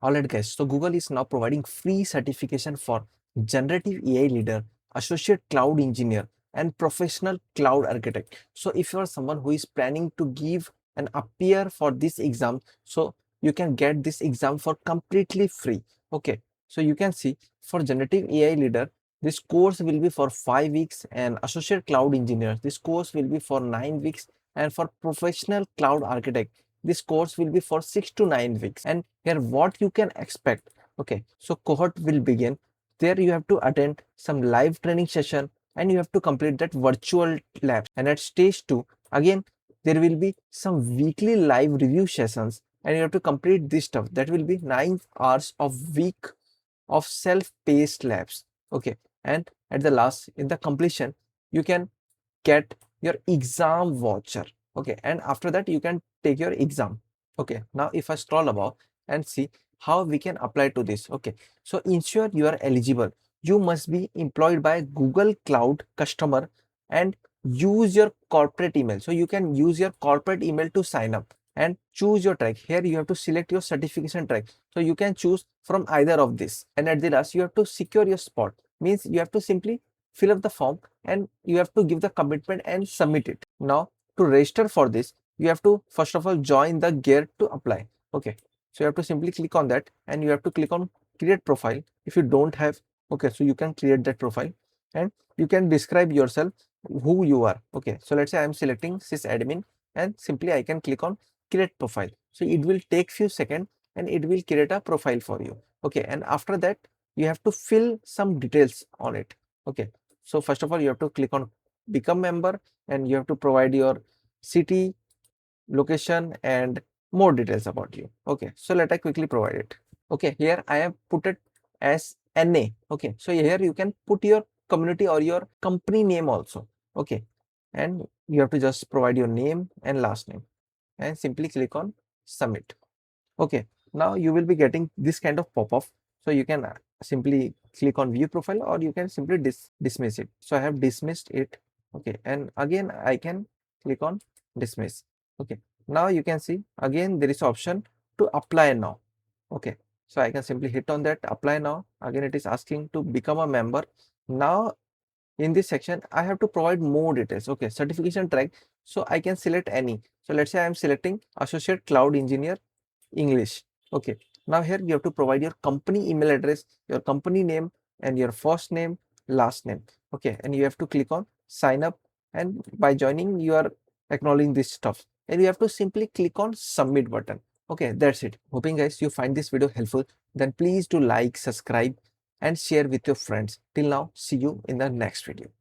Alright guys, so Google is now providing free certification for generative AI leader, associate cloud engineer, and professional cloud architect. So if you are someone who is planning to give and appear for this exam, so you can get this exam for completely free. Okay, so you can see for generative AI leader, this course will be for 5 weeks, and associate cloud engineer, this course will be for 9 weeks, and for professional cloud architect, this course will be for 6 to 9 weeks. And here what you can expect, okay, so cohort will begin. There you have to attend some live training session, and you have to complete that virtual labs. And at stage 2, again there will be some weekly live review sessions, and you have to complete this stuff. That will be 9 hours of week of self-paced labs. Okay, and at the last, in the completion, you can get your exam voucher. Okay, and after that you can take your exam. Okay, now if I scroll above and see how we can apply to this. Okay, so ensure you are eligible. You must be employed by Google Cloud customer and use your corporate email. So you can use your corporate email to sign up and choose your track. Here you have to select your certification track, so you can choose from either of this. And at the last, you have to secure your spot, means you have to simply fill up the form and you have to give the commitment and submit it. Now to register for this, you have to first of all join the gear to apply. Okay, so you have to simply click on that, and you have to click on create profile if you don't have. Okay, so you can create that profile, and you can describe yourself who you are. Okay, so let's say I'm selecting sysadmin, and simply I can click on create profile. So it will take few seconds, and it will create a profile for you. Okay, and after that you have to fill some details on it. Okay, so first of all you have to click on become member, and you have to provide your city, location, and more details about you. Okay, so let I quickly provide it. Okay, here I have put it as NA. Okay, so here you can put your community or your company name also. Okay, and you have to just provide your name and last name, and simply click on submit. Okay, now you will be getting this kind of pop-up. So you can simply click on view profile, or you can simply dismiss it. So I have dismissed it. Okay, and again I can click on dismiss. Okay, now you can see again there is option to apply now. Okay, so I can simply hit on that apply now. Again it is asking to become a member. Now in this section I have to provide more details. Okay, certification track, so I can select any. So let's say I am selecting associate cloud engineer English. Okay, now here you have to provide your company email address, your company name, and your first name, last name. Okay, and you have to click on sign up, and by joining you are acknowledging this stuff, and you have to simply click on submit button. Okay, that's it. Hoping guys you find this video helpful. Then please do like, subscribe, and share with your friends. Till now, see you in the next video.